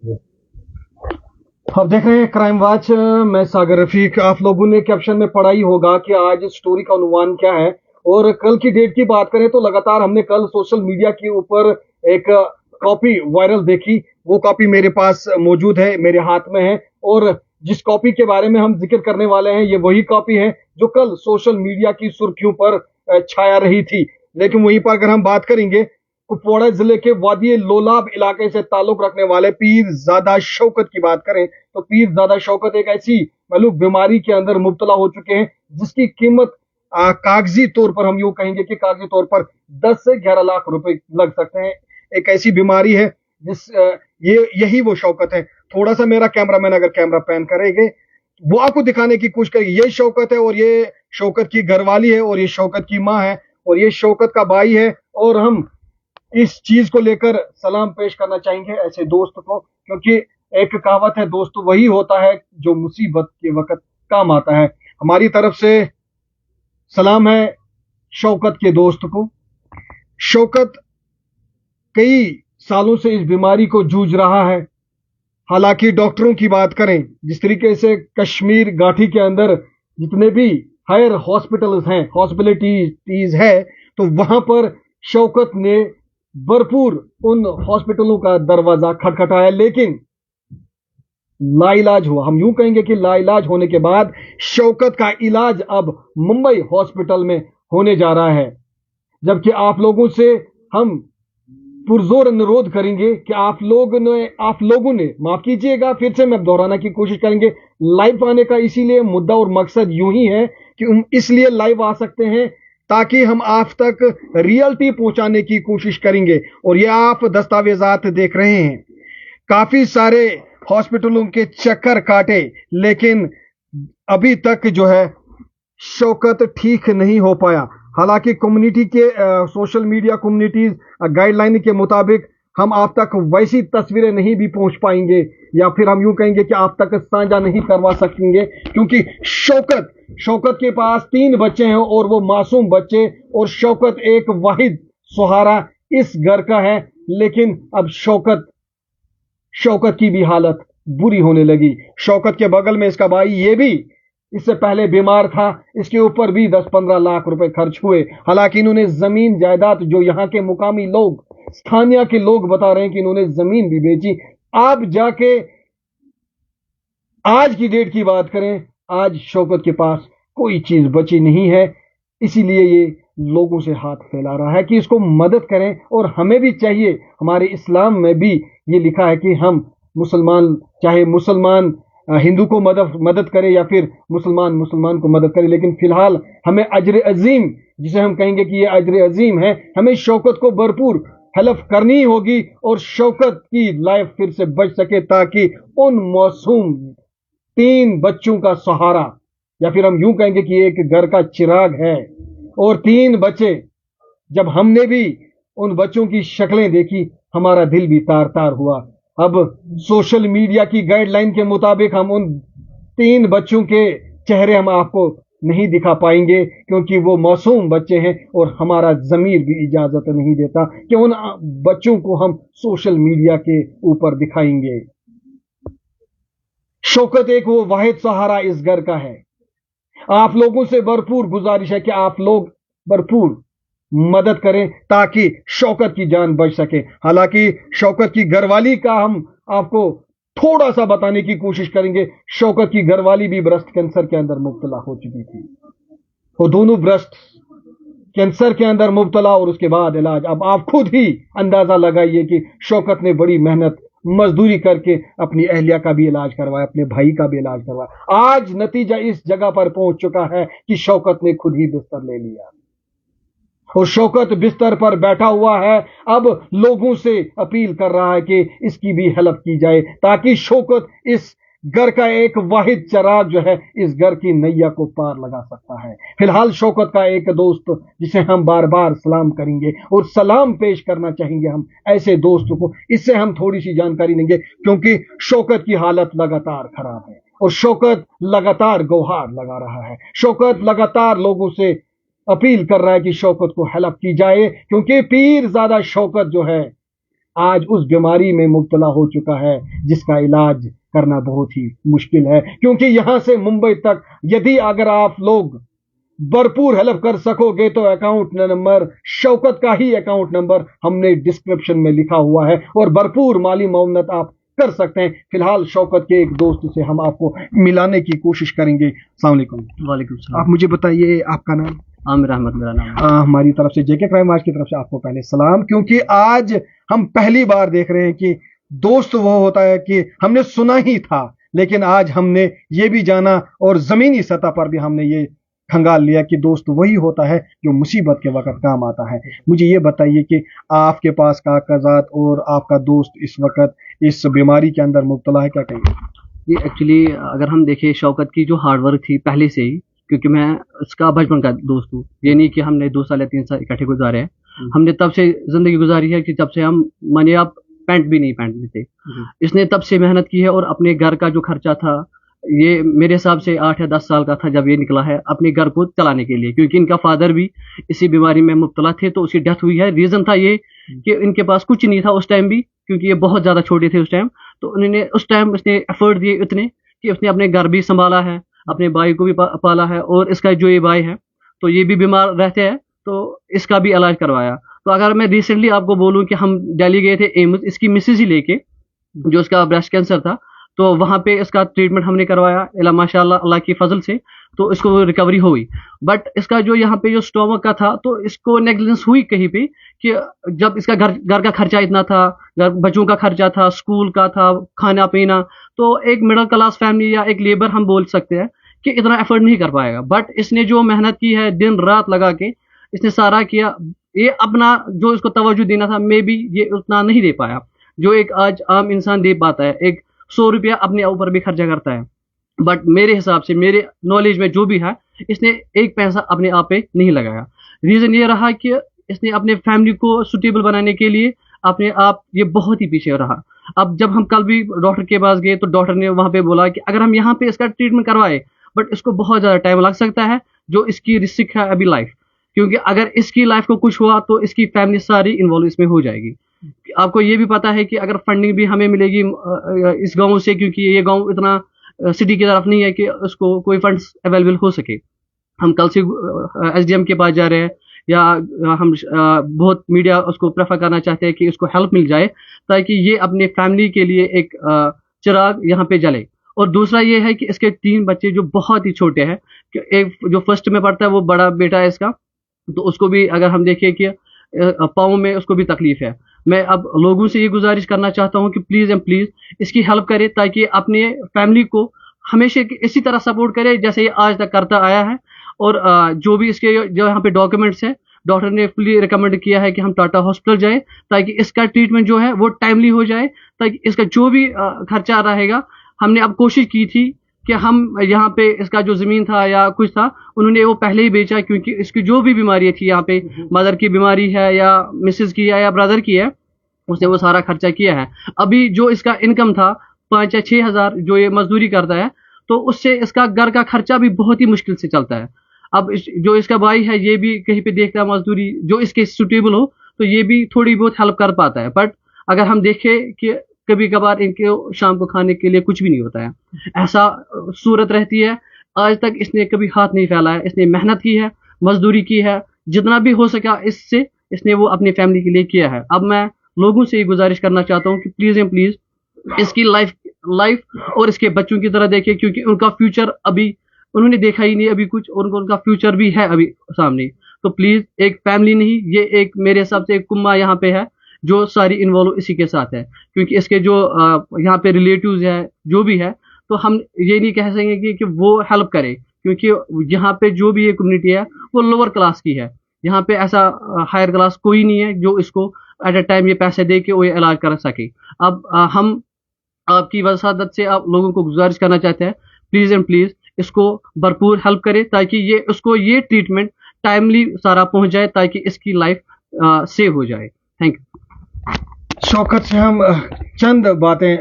आप देख रहे हैं क्राइम वॉच। मैं सागर रफीक। आप लोगों ने कैप्शन में पढ़ा ही होगा कि आज स्टोरी का उन्वान क्या है। और कल की डेट की बात करें तो लगातार हमने कल सोशल मीडिया के ऊपर एक कॉपी वायरल देखी। वो कॉपी मेरे पास मौजूद है, मेरे हाथ में है। और जिस कॉपी के बारे में हम जिक्र करने वाले हैं, ये वही कॉपी है जो कल सोशल मीडिया की सुर्खियों पर छाया रही थी। लेकिन वहीं पर अगर हम बात करेंगे, कुपवाड़ा जिले के वादी लोलाब इलाके से ताल्लुक रखने वाले पीरजादा शौकत की बात करें तो पीरजादा शौकत एक ऐसी मलूक बीमारी के अंदर मुब्तला हो चुके हैं जिसकी कीमत कागजी तौर पर, हम यूं कहेंगे कि कागजी तौर पर 10 से 11 लाख रुपए लग सकते हैं। एक ऐसी बीमारी है जिस यही वो शौकत है। थोड़ा सा मेरा कैमरामैन अगर कैमरा पैन करेंगे, वो आपको दिखाने की कोशिश करेगी। ये शौकत है और ये शौकत की घरवाली है और ये शौकत की माँ है और ये शौकत का भाई है। और हम इस चीज को लेकर सलाम पेश करना चाहेंगे ऐसे दोस्त को, क्योंकि एक कहावत है, दोस्त वही होता है जो मुसीबत के वक्त काम आता है। हमारी तरफ से सलाम है शौकत के दोस्त को। शौकत कई सालों से इस बीमारी को जूझ रहा है। हालांकि डॉक्टरों की बात करें, जिस तरीके से कश्मीर घाटी के अंदर जितने भी हायर हॉस्पिटल्स हैं, हॉस्पिटलिटीज है, तो वहां पर शौकत ने भरपूर उन हॉस्पिटलों का दरवाजा खटखटाया, लेकिन लाइलाज हुआ। हम यूं कहेंगे कि लाइलाज होने के बाद शौकत का इलाज अब मुंबई हॉस्पिटल में होने जा रहा है। जबकि आप लोगों से हम पुरजोर अनुरोध करेंगे कि आप लोगों ने माफ कीजिएगा, फिर से मैं दोहराना की कोशिश करेंगे। लाइव आने का इसीलिए मुद्दा और मकसद यूं ही है कि हम इसलिए लाइव आ सकते हैं ताकि हम आप तक रियलिटी पहुंचाने की कोशिश करेंगे। और ये आप दस्तावेजात देख रहे हैं, काफी सारे हॉस्पिटलों के चक्कर काटे, लेकिन अभी तक जो है शौकत ठीक नहीं हो पाया। हालांकि कम्युनिटी के सोशल मीडिया कम्युनिटीज गाइडलाइन के मुताबिक हम आप तक वैसी तस्वीरें नहीं भी पहुंच पाएंगे, या फिर हम यूं कहेंगे कि आप तक साझा नहीं करवा सकेंगे, क्योंकि शौकत के पास 3 बच्चे हैं और वो मासूम बच्चे, और शौकत एक वाहिद सहारा इस घर का है। लेकिन अब शौकत की भी हालत बुरी होने लगी। शौकत के बगल में इसका भाई, ये भी इससे पहले बीमार था, इसके ऊपर भी 10-15 लाख रुपए खर्च हुए। हालांकि इन्होंने जमीन जायदाद, जो यहाँ के मुकामी लोग, स्थानीय के लोग बता रहे हैं कि इन्होंने जमीन भी बेची। आप जाके आज की डेट की बात करें, आज शौकत के पास कोई चीज बची नहीं है। इसीलिए ये लोगों से हाथ फैला रहा है कि इसको मदद करें। और हमें भी चाहिए, हमारे इस्लाम में भी ये लिखा है कि हम मुसलमान, चाहे मुसलमान हिंदू को मदद करे या फिर मुसलमान को मदद करे, लेकिन फिलहाल हमें अजर अजीम, जिसे हम कहेंगे कि ये अजर अजीम है, हमें शौकत को भरपूर हेल्प करनी होगी और शौकत की लाइफ फिर से बच सके, ताकि उन मासूम 3 बच्चों का सहारा, या फिर हम यूं कहेंगे कि एक घर का चिराग है। और 3 बच्चे, जब हमने भी उन बच्चों की शक्लें देखी, हमारा दिल भी तार तार हुआ। अब सोशल मीडिया की गाइडलाइन के मुताबिक हम उन 3 बच्चों के चेहरे हम आपको नहीं दिखा पाएंगे, क्योंकि वो मासूम बच्चे हैं और हमारा जमीर भी इजाजत नहीं देता कि उन बच्चों को हम सोशल मीडिया के ऊपर दिखाएंगे। शौकत एक वो वाहिद सहारा इस घर का है। आप लोगों से भरपूर गुजारिश है कि आप लोग भरपूर मदद करें ताकि शौकत की जान बच सके। हालांकि शौकत की घरवाली का हम आपको थोड़ा सा बताने की कोशिश करेंगे। शौकत की घरवाली भी ब्रेस्ट कैंसर के अंदर मुब्तला हो चुकी थी, वो दोनों ब्रेस्ट कैंसर के अंदर मुब्तला और उसके बाद इलाज। अब आप खुद ही अंदाजा लगाइए कि शौकत ने बड़ी मेहनत मजदूरी करके अपनी अहलिया का भी इलाज करवाया, अपने भाई का भी इलाज करवाया। आज नतीजा इस जगह पर पहुंच चुका है कि शौकत ने खुद ही बिस्तर ले लिया और शौकत बिस्तर पर बैठा हुआ है। अब लोगों से अपील कर रहा है कि इसकी भी हेल्प की जाए, ताकि शौकत इस घर का एक वाहिद चिराग जो है इस घर की नैया को पार लगा सकता है। फिलहाल शौकत का एक दोस्त, जिसे हम बार बार सलाम करेंगे और सलाम पेश करना चाहेंगे हम ऐसे दोस्तों को, इससे हम थोड़ी सी जानकारी लेंगे, क्योंकि शौकत की हालत लगातार खराब है और शौकत लगातार गुहार लगा रहा है। शौकत लगातार लोगों से अपील कर रहा है कि शौकत को हेल्प की जाए, क्योंकि पीरजादा शौकत जो है آج اس بیماری میں مبتلا ہو چکا ہے جس کا علاج کرنا بہت ہی مشکل ہے، کیونکہ یہاں سے ممبئی تک یدی اگر آپ لوگ بھرپور ہیلپ کر سکو گے تو اکاؤنٹ نمبر، شوکت کا ہی اکاؤنٹ نمبر ہم نے ڈسکرپشن میں لکھا ہوا ہے، اور بھرپور مالی معاونت آپ کر سکتے ہیں۔ فی الحال شوکت کے ایک دوست سے ہم آپ کو ملانے کی کوشش کریں گے۔ السلام علیکم۔ وعلیکم السلام۔ آپ مجھے بتائیے آپ کا نام؟ عامر احمد میرا نام ہے۔ ہماری طرف سے جے کے کرائم واچ کی طرف سے آپ کو پہلے سلام، کیونکہ آج ہم پہلی بار دیکھ رہے ہیں کہ دوست وہ ہوتا ہے کہ ہم نے سنا ہی تھا، لیکن آج ہم نے یہ بھی جانا اور زمینی سطح پر بھی ہم نے یہ کھنگال لیا کہ دوست وہی ہوتا ہے جو مصیبت کے وقت کام آتا ہے۔ مجھے یہ بتائیے کہ آپ کے پاس کاغذات اور آپ کا دوست اس وقت اس بیماری کے اندر مبتلا ہے، کیا کہیں؟ یہ ایکچولی اگر ہم دیکھیں شوکت کی جو ہارڈ ورک تھی پہلے سے ہی، کیونکہ میں اس کا بچپن کا دوست ہوں، یہ نہیں کہ ہم نے 2 سال یا 3 سال اکٹھے گزارے ہیں، ہم نے تب سے زندگی گزاری ہے کہ جب سے ہم مانے آپ پینٹ بھی نہیں پہنتے تھے۔ اس نے تب سے محنت کی ہے اور اپنے گھر کا جو خرچہ تھا، یہ میرے حساب سے 8 یا 10 سال کا تھا جب یہ نکلا ہے اپنے گھر کو چلانے کے لیے، کیونکہ ان کا فادر بھی اسی بیماری میں مبتلا تھے تو اس کی ڈیتھ ہوئی ہے۔ ریزن تھا یہ کہ ان کے پاس کچھ نہیں تھا اس ٹائم بھی، کیونکہ یہ بہت زیادہ چھوٹے تھے اس ٹائم، تو انہوں نے اس ٹائم اس نے ایفرٹ دیے اتنے کہ اس نے اپنے گھر بھی سنبھالا ہے، اپنے بھائی کو بھی پالا ہے، اور اس کا جو یہ بھائی ہے تو یہ بھی بیمار رہتے ہیں تو اس کا بھی علاج کروایا۔ تو اگر میں ریسنٹلی آپ کو بولوں کہ ہم دہلی گئے تھے ایمز اس کی مسز ہی لے کے، جو اس کا بریسٹ کینسر تھا، تو وہاں پہ اس کا ٹریٹمنٹ ہم نے کروایا ماشاء اللہ اللہ کی فضل سے، تو اس کو ریکوری ہوئی۔ بٹ اس کا جو یہاں پہ جو اسٹومک کا تھا تو اس کو نیگلیجنس ہوئی کہیں پہ، کہ جب اس کا گھر کا خرچہ اتنا تھا، بچوں کا خرچہ تھا، اسکول کا تھا، کھانا پینا، تو ایک مڈل کلاس فیملی یا ایک لیبر ہم بول سکتے ہیں کہ اتنا ایفرٹ نہیں کر پائے گا۔ بٹ اس نے جو محنت کی ہے دن رات لگا کے، اس نے سارا کیا، یہ اپنا جو اس کو توجہ دینا تھا میں بھی یہ اتنا نہیں دے پایا جو ایک آج عام انسان دے پاتا ہے۔ ایک 100 روپیہ اپنے اوپر بھی خرچہ کرتا ہے، بٹ میرے حساب سے میرے نالج میں جو بھی ہے اس نے 1 پیسہ اپنے آپ پہ نہیں لگایا۔ ریزن یہ رہا کہ اس نے اپنے فیملی کو سوٹیبل بنانے کے لیے اپنے آپ یہ بہت ہی پیچھے رہا۔ اب جب ہم کل بھی ڈاکٹر کے پاس گئے تو ڈاکٹر نے وہاں پہ بولا کہ اگر ہم یہاں پہ اس کا ٹریٹمنٹ کروائے بٹ اس کو بہت زیادہ ٹائم لگ سکتا ہے، جو اس کی رسک ہے ابھی لائف، کیونکہ اگر اس کی لائف کو کچھ ہوا تو اس کی فیملی ساری انوالو اس میں ہو جائے گی۔ آپ کو یہ بھی پتا ہے کہ اگر فنڈنگ بھی ہمیں ملے گی اس گاؤں سے، کیونکہ یہ گاؤں اتنا سٹی کی طرف نہیں ہے کہ اس کو کوئی فنڈس اویلیبل ہو سکے۔ ہم کل سے ایس ڈی ایم کے پاس جا رہے ہیں، یا ہم بہت میڈیا اس کو پریفر کرنا چاہتے ہیں کہ اس کو ہیلپ مل جائے تاکہ یہ اپنے فیملی کے لیے ایک چراغ یہاں پہ جلے۔ اور دوسرا یہ ہے کہ اس کے 3 بچے جو بہت ہی چھوٹے ہیں، کہ ایک جو فرسٹ میں پڑھتا ہے وہ بڑا بیٹا ہے اس کا، تو اس کو بھی اگر ہم دیکھیں کہ پاؤں میں اس کو بھی تکلیف ہے۔ میں اب لوگوں سے یہ گزارش کرنا چاہتا ہوں کہ پلیز اینڈ پلیز اس کی ہیلپ کرے تاکہ اپنے فیملی کو ہمیشہ اسی طرح سپورٹ کرے جیسے یہ آج تک کرتا آیا ہے۔ اور جو بھی اس کے جو یہاں پہ ڈاکیومنٹس ہیں، ڈاکٹر نے فلی ریکمینڈ کیا ہے کہ ہم ٹاٹا ہاسپٹل جائیں تاکہ اس کا ٹریٹمنٹ جو ہے وہ ٹائملی ہو جائے، تاکہ اس کا جو بھی خرچہ رہے گا، ہم نے اب کوشش کی تھی کہ ہم یہاں پہ اس کا جو زمین تھا یا کچھ تھا انہوں نے وہ پہلے ہی بیچا، کیونکہ اس کی جو بھی بیماری تھی یہاں پہ، مدر کی بیماری ہے یا مسز کی ہے یا برادر کی ہے، اس نے وہ سارا خرچہ کیا ہے۔ ابھی جو اس کا انکم تھا 5 یا 6 ہزار جو یہ مزدوری کرتا ہے، تو اس سے اس کا گھر کا خرچہ بھی بہت ہی مشکل سے چلتا ہے۔ اب جو اس کا بھائی ہے یہ بھی کہیں پہ دیکھتا ہے مزدوری، جو اس کے سوٹیبل ہو تو یہ بھی تھوڑی بہت ہیلپ کر پاتا ہے۔ بٹ اگر ہم دیکھیں کہ کبھی کبھار ان کے شام کو کھانے کے لیے کچھ بھی نہیں ہوتا ہے، ایسا صورت رہتی ہے۔ آج تک اس نے کبھی ہاتھ نہیں پھیلایا، اس نے محنت کی ہے، مزدوری کی ہے، جتنا بھی ہو سکا اس سے اس نے وہ اپنی فیملی کے لیے کیا ہے۔ اب میں لوگوں سے یہ گزارش کرنا چاہتا ہوں کہ پلیز اینڈ پلیز اس کی لائف اور اس کے بچوں کی طرح دیکھیں، کیونکہ ان کا فیوچر ابھی انہوں نے دیکھا ہی نہیں ابھی کچھ، اور ان کا فیوچر بھی ہے ابھی سامنے۔ تو پلیز ایک فیملی نہیں، یہ ایک میرے حساب سے ایک کنبہ یہاں پہ ہے جو ساری انوالو اسی کے ساتھ ہے، کیونکہ اس کے جو یہاں پہ ریلیٹیوز ہے جو بھی ہے، تو ہم یہ نہیں کہہ سکیں گے کہ وہ ہیلپ کرے، کیونکہ یہاں پہ جو بھی یہ کمیونٹی ہے وہ لوور کلاس کی ہے، یہاں پہ ایسا ہائر کلاس کوئی نہیں ہے جو اس کو ایٹ اے ٹائم یہ پیسے دے کے وہ یہ علاج کر سکے۔ اب ہم آپ کی وسادت سے آپ لوگوں کو گزارش کرنا چاہتے ہیں پلیز اینڈ پلیز اس کو بھرپور ہیلپ کرے تاکہ یہ اس کو یہ ٹریٹمنٹ ٹائملی سارا پہنچ جائے تاکہ اس کی لائف سیو ہو جائے۔ Thank you. شوکت سے ہم چند باتیں،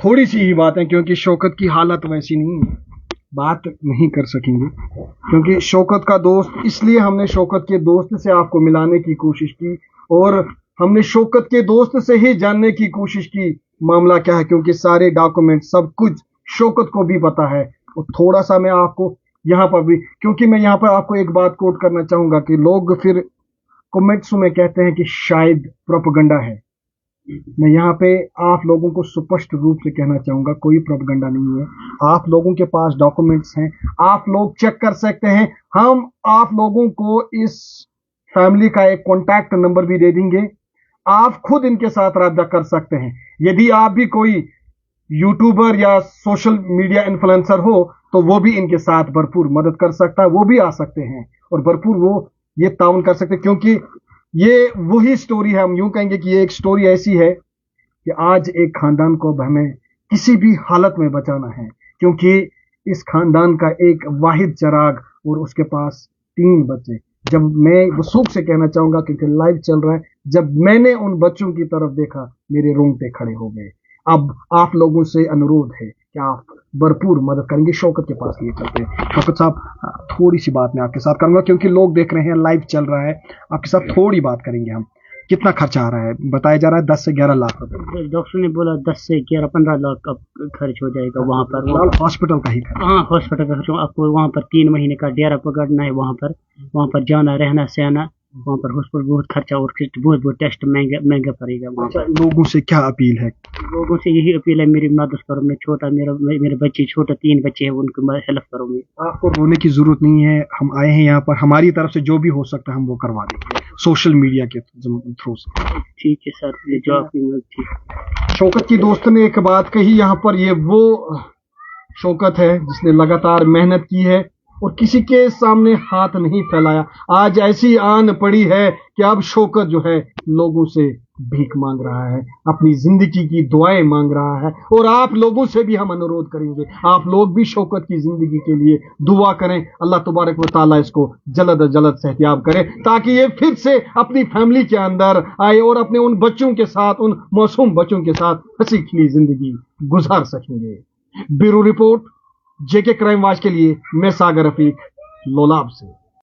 تھوڑی سی ہی باتیں، کیونکہ شوکت کی حالت ویسی نہیں ہے، بات نہیں کر سکیں گے کیونکہ شوکت کا دوست، اس لیے ہم نے شوکت کے دوست سے آپ کو ملانے کی کوشش کی، اور हमने शौकत के दोस्त से ही जानने की कोशिश की मामला क्या है, क्योंकि सारे डॉक्यूमेंट सब कुछ शौकत को भी पता है। और थोड़ा सा मैं आपको यहाँ पर भी, क्योंकि मैं यहाँ पर आपको एक बात कोट करना चाहूंगा कि लोग फिर कमेंट्स में कहते हैं कि शायद प्रोपेगेंडा है। मैं यहाँ पे आप लोगों को स्पष्ट रूप से कहना चाहूंगा, कोई प्रोपेगेंडा नहीं है। आप लोगों के पास डॉक्यूमेंट्स हैं, आप लोग चेक कर सकते हैं। हम आप लोगों को इस फैमिली का एक कॉन्टैक्ट नंबर भी दे देंगे, आप खुद इनके साथ राब्ता कर सकते हैं। यदि आप भी कोई यूट्यूबर या सोशल मीडिया इन्फ्लुएंसर हो तो वो भी इनके साथ भरपूर मदद कर सकता है, वो भी आ सकते हैं और भरपूर वो ये ताउन कर सकते हैं, क्योंकि ये वही स्टोरी है। हम यूं कहेंगे कि ये एक स्टोरी ऐसी है कि आज एक खानदान को अब हमें किसी भी हालत में बचाना है, क्योंकि इस खानदान का एक वाहिद चिराग और उसके पास 3 बच्चे। जब मैं वसूख से कहना चाहूंगा, क्योंकि लाइव चल रहा है, जब मैंने उन बच्चों की तरफ देखा मेरे रोंगटे खड़े हो गए। अब आप लोगों से अनुरोध है कि आप भरपूर मदद करेंगे। शौकत के पास लिए चलते हैं। शौकत साहब, थोड़ी सी बात मैं आपके साथ करूंगा, क्योंकि लोग देख रहे हैं, लाइव चल रहा है, आपके साथ थोड़ी बात करेंगे हम। कितना खर्चा आ रहा है? बताया जा रहा है 10 से 11 लाख रुपए। डॉक्टर ने बोला 10 से 11-15 लाख का खर्च हो जाएगा वहाँ पर। हॉस्पिटल का ही खर्च? हाँ, हॉस्पिटल का खर्च। आपको वहाँ पर 3 महीने का डेरा पकड़ना है, वहाँ पर जाना रहना सहना, वहाँ पर हॉस्पिटल बहुत खर्चा और बहुत टेस्ट महंगा पड़ेगा वहाँ पर। लोगों से क्या अपील है? लोगों से यही अपील है, मेरी मदद करो। मैं छोटा, मेरे बच्चे छोटे 3 बच्चे हैं, उनको हेल्प करो। आपको रोने की जरूरत नहीं है, हम आए हैं यहाँ पर, हमारी तरफ से जो भी हो सकता है हम वो करवा देंगे सोशल मीडिया के थ्रू से। ठीक है सर, ये जो आपकी मदद थी। शौकत की दोस्त ने एक बात कही यहाँ पर, ये वो शौकत है जिसने लगातार मेहनत की है और किसी के सामने हाथ नहीं फैलाया। आज ऐसी आन पड़ी है कि अब शौकत जो है लोगों से भीख मांग रहा है, अपनी जिंदगी की दुआएं मांग रहा है। और आप लोगों से भी हम अनुरोध करेंगे, आप लोग भी शौकत की जिंदगी के लिए दुआ करें। अल्लाह तबारक व तआला इसको जल्द अज जल्द सेहतियाब करे, ताकि ये फिर से अपनी फैमिली के अंदर आए और अपने उन बच्चों के साथ, उन मासूम बच्चों के साथ हंसी खिली जिंदगी गुजार सकेंगे। ब्यूरो रिपोर्ट जेके क्राइम वॉच के लिए मैं सागर रफीक, लोलाब से।